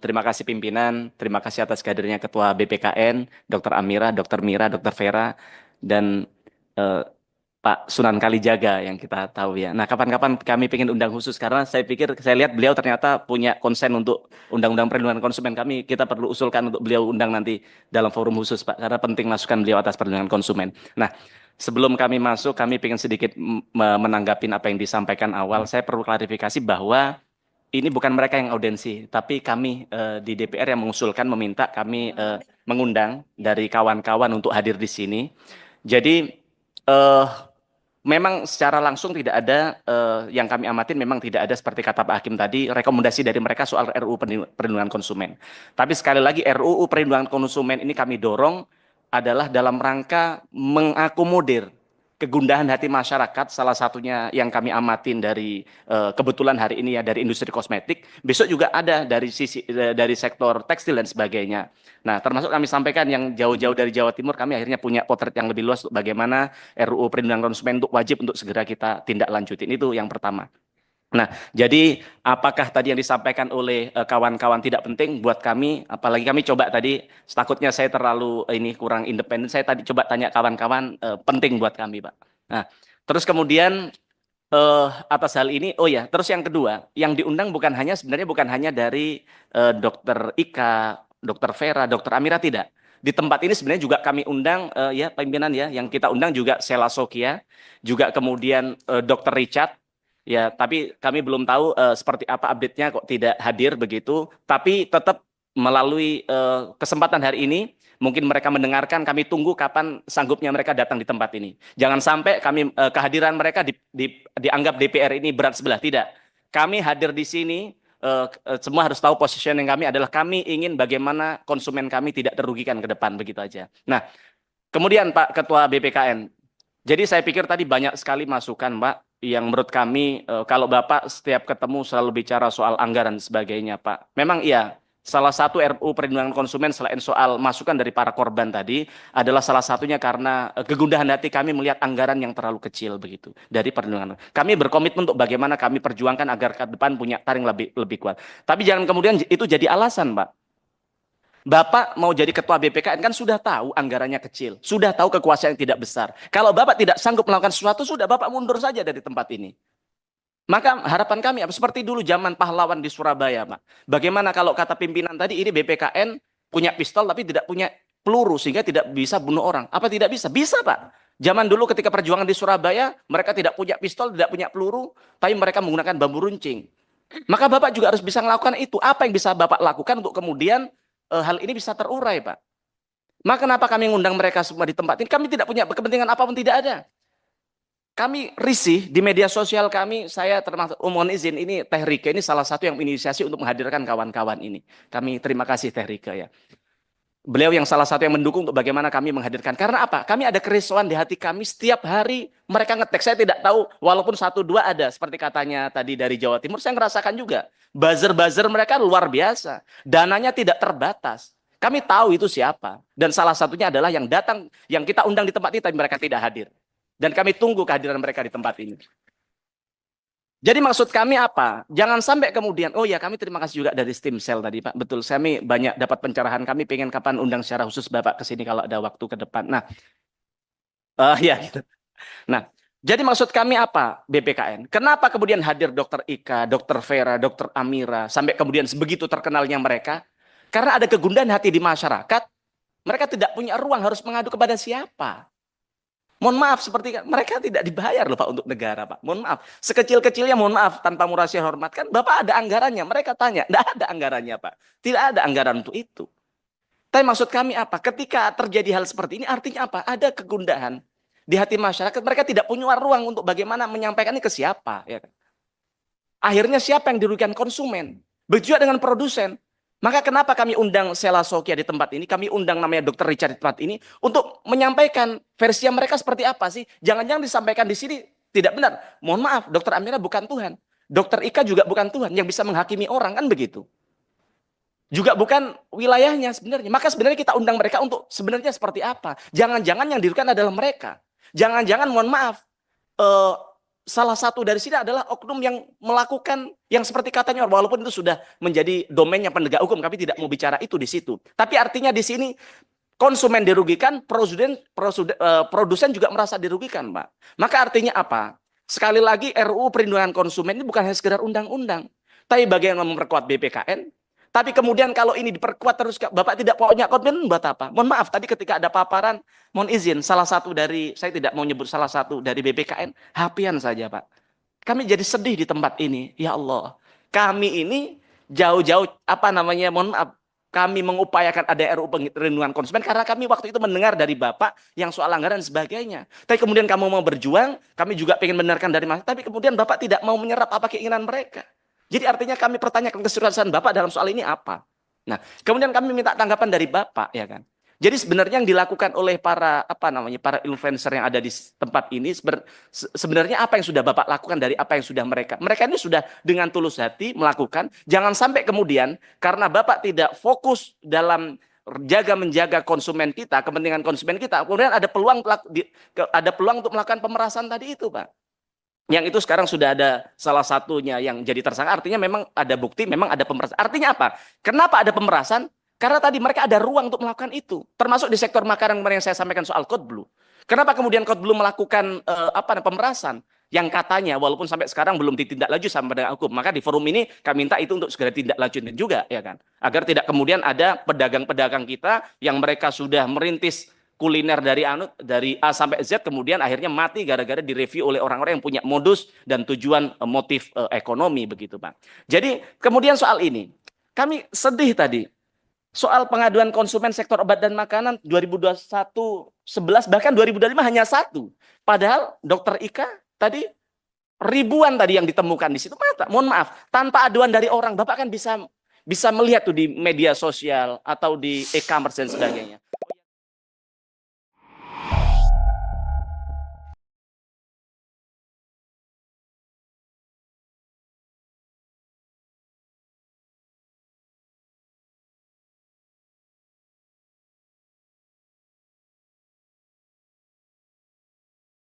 terima kasih pimpinan, terima kasih atas hadirnya Ketua BPKN, Dr. Amira, Dr. Mira, Dr. Vera, dan eh, Pak Sunan Kalijaga yang kita tahu ya. Nah, kapan-kapan kami ingin undang khusus karena saya lihat beliau ternyata punya konsen untuk undang-undang perlindungan konsumen kami. Kita perlu usulkan untuk beliau undang nanti dalam forum khusus, Pak, karena penting masukan beliau atas perlindungan konsumen. Nah, sebelum kami masuk, kami ingin sedikit menanggapi apa yang disampaikan awal. Saya perlu klarifikasi bahwa ini bukan mereka yang audiensi, tapi kami di DPR yang mengusulkan meminta kami mengundang dari kawan-kawan untuk hadir di sini. Jadi eh, memang secara langsung tidak ada yang kami amatin memang tidak ada seperti kata Pak Hakim tadi rekomendasi dari mereka soal RUU perlindungan konsumen. Tapi sekali lagi RUU perlindungan konsumen ini kami dorong adalah dalam rangka mengakomodir kegundahan hati masyarakat, salah satunya yang kami amatin dari kebetulan hari ini ya dari industri kosmetik, besok juga ada dari dari sektor tekstil dan sebagainya. Nah, termasuk kami sampaikan yang jauh-jauh dari Jawa Timur, kami akhirnya punya potret yang lebih luas untuk bagaimana RUU perlindungan konsumen untuk wajib untuk segera kita tindak lanjutin. Itu yang pertama. Nah, jadi apakah tadi yang disampaikan oleh kawan-kawan tidak penting buat kami? Apalagi kami coba tadi, takutnya saya terlalu ini kurang independen. Saya tadi coba tanya kawan-kawan, penting buat kami, Pak. Nah, terus kemudian atas hal ini, oh ya, terus yang kedua, yang diundang bukan hanya sebenarnya bukan hanya dari Dokter Ika, Dokter Vera, Dokter Amira tidak. Di tempat ini sebenarnya juga kami undang ya pimpinan ya, yang kita undang juga Sela Sokia, juga kemudian Dokter Richard. Ya, tapi kami belum tahu seperti apa update-nya kok tidak hadir begitu. Tapi tetap melalui kesempatan hari ini, mungkin mereka mendengarkan, kami tunggu kapan sanggupnya mereka datang di tempat ini. Jangan sampai kami kehadiran mereka dianggap DPR ini berat sebelah. Tidak. Kami hadir di sini, semua harus tahu positioning kami adalah kami ingin bagaimana konsumen kami tidak terugikan ke depan, begitu aja. Nah, kemudian Pak Ketua BPKN, jadi saya pikir tadi banyak sekali masukan, Pak, yang menurut kami kalau Bapak setiap ketemu selalu bicara soal anggaran dan sebagainya, Pak. Memang iya, salah satu RUU perlindungan konsumen selain soal masukan dari para korban tadi adalah salah satunya karena kegundahan hati kami melihat anggaran yang terlalu kecil begitu dari perlindungan. Kami berkomitmen untuk bagaimana kami perjuangkan agar ke depan punya taring lebih kuat. Tapi jangan kemudian itu jadi alasan, Pak. Bapak mau jadi ketua BPKN kan sudah tahu anggarannya kecil, sudah tahu kekuasaan yang tidak besar. Kalau Bapak tidak sanggup melakukan sesuatu, sudah Bapak mundur saja dari tempat ini. Maka harapan kami seperti dulu zaman pahlawan di Surabaya, Pak. Bagaimana kalau kata pimpinan tadi ini BPKN punya pistol tapi tidak punya peluru sehingga tidak bisa bunuh orang. Apa tidak bisa? Bisa, Pak. Zaman dulu ketika perjuangan di Surabaya, mereka tidak punya pistol, tidak punya peluru, tapi mereka menggunakan bambu runcing. Maka Bapak juga harus bisa melakukan itu. Apa yang bisa Bapak lakukan untuk kemudian hal ini bisa terurai, Pak. Maka kenapa kami mengundang mereka semua di tempat ini? Kami tidak punya kepentingan apapun, tidak ada. Kami risih di media sosial kami, saya termasuk mohon izin, ini Teh Rika ini salah satu yang menginisiasi untuk menghadirkan kawan-kawan ini. Kami terima kasih Teh Rika ya. Beliau yang salah satu yang mendukung untuk bagaimana kami menghadirkan. Karena apa? Kami ada kerisauan di hati kami setiap hari mereka ngetek. Saya tidak tahu, walaupun satu dua ada. Seperti katanya tadi dari Jawa Timur, saya ngerasakan juga. Buzzer-buzzer mereka luar biasa. Dananya tidak terbatas. Kami tahu itu siapa. Dan salah satunya adalah yang datang, yang kita undang di tempat ini, tapi mereka tidak hadir. Dan kami tunggu kehadiran mereka di tempat ini. Jadi maksud kami apa? Jangan sampai kemudian, oh ya kami terima kasih juga dari Steam Cell tadi Pak. Betul, kami banyak dapat pencerahan. Kami pengen kapan undang secara khusus Bapak ke sini kalau ada waktu ke depan. Nah, ya gitu. Nah, jadi maksud kami apa BPKN? Kenapa kemudian hadir Dokter Ika, Dokter Vera, Dokter Amira, sampai kemudian sebegitu terkenalnya mereka? Karena ada kegundahan hati di masyarakat, mereka tidak punya ruang harus mengadu kepada siapa. Mohon maaf, seperti mereka tidak dibayar loh Pak untuk negara Pak. Mohon maaf, sekecil-kecilnya mohon maaf tanpa murasi hormat kan Bapak ada anggarannya. Mereka tanya, tidak ada anggarannya Pak. Tidak ada anggaran untuk itu. Tapi maksud kami apa? Ketika terjadi hal seperti ini artinya apa? Ada kegundahan di hati masyarakat. Mereka tidak punya ruang untuk bagaimana menyampaikan ini ke siapa. Ya kan? Akhirnya siapa yang dirugikan? Konsumen. Begitu juga dengan produsen. Maka kenapa kami undang Sela Sokia di tempat ini, kami undang namanya Dr. Richard di tempat ini, untuk menyampaikan versi mereka seperti apa sih. Jangan-jangan disampaikan di sini tidak benar. Mohon maaf, Dr. Amira bukan Tuhan. Dr. Ika juga bukan Tuhan yang bisa menghakimi orang, kan begitu. Juga bukan wilayahnya sebenarnya. Maka sebenarnya kita undang mereka untuk sebenarnya seperti apa. Jangan-jangan yang dirugikan adalah mereka. Jangan-jangan mohon maaf, salah satu dari sini adalah oknum yang melakukan yang seperti katanya, walaupun itu sudah menjadi domainnya penegak hukum, kami tidak mau bicara itu di situ. Tapi artinya di sini konsumen dirugikan, produsen juga merasa dirugikan, Pak. Maka artinya apa? Sekali lagi RUU Perlindungan Konsumen ini bukan hanya sekedar undang-undang, tapi bagaimana memperkuat BPKN. Tapi kemudian kalau ini diperkuat terus, Bapak tidak punya komitmen, buat apa? Mohon maaf, tadi ketika ada paparan, mohon izin, salah satu dari, saya tidak mau nyebut salah satu dari BPKN, HP-an saja, Pak. Kami jadi sedih di tempat ini. Ya Allah, kami ini jauh-jauh, apa namanya, mohon maaf, kami mengupayakan ada RUU Perlindungan Konsumen karena kami waktu itu mendengar dari Bapak yang soal anggaran dan sebagainya. Tapi kemudian kamu mau berjuang, kami juga ingin mendengarkan dari Mas. Tapi kemudian Bapak tidak mau menyerap apa keinginan mereka. Jadi artinya kami pertanyakan keseriusan Bapak dalam soal ini apa. Nah, kemudian kami minta tanggapan dari Bapak, ya kan. Jadi sebenarnya yang dilakukan oleh para para influencer yang ada di tempat ini sebenarnya apa yang sudah Bapak lakukan dari apa yang sudah mereka ini sudah dengan tulus hati melakukan. Jangan sampai kemudian karena Bapak tidak fokus dalam menjaga konsumen kita, kepentingan konsumen kita, kemudian ada peluang untuk melakukan pemerasan tadi itu, Pak. Yang itu sekarang sudah ada salah satunya yang jadi tersangka, artinya memang ada bukti, memang ada pemerasan. Artinya apa? Kenapa ada pemerasan? Karena tadi mereka ada ruang untuk melakukan itu. Termasuk di sektor makanan kemarin yang saya sampaikan soal Code Blue. Kenapa kemudian Code Blue melakukan pemerasan? Yang katanya walaupun sampai sekarang belum ditindaklanjuti sama dengan hukum. Maka di forum ini kami minta itu untuk segera ditindaklanjutin juga, ya kan? Agar tidak kemudian ada pedagang-pedagang kita yang mereka sudah merintis kuliner dari A sampai Z kemudian akhirnya mati gara-gara direview oleh orang-orang yang punya modus dan tujuan motif ekonomi begitu, Pak. Jadi kemudian soal ini kami sedih tadi soal pengaduan konsumen sektor obat dan makanan 2021 11 bahkan 2025 hanya satu. Padahal Dokter Ika tadi ribuan tadi yang ditemukan di situ. Mohon maaf, tanpa aduan dari orang Bapak kan bisa melihat tuh di media sosial atau di e-commerce dan sebagainya.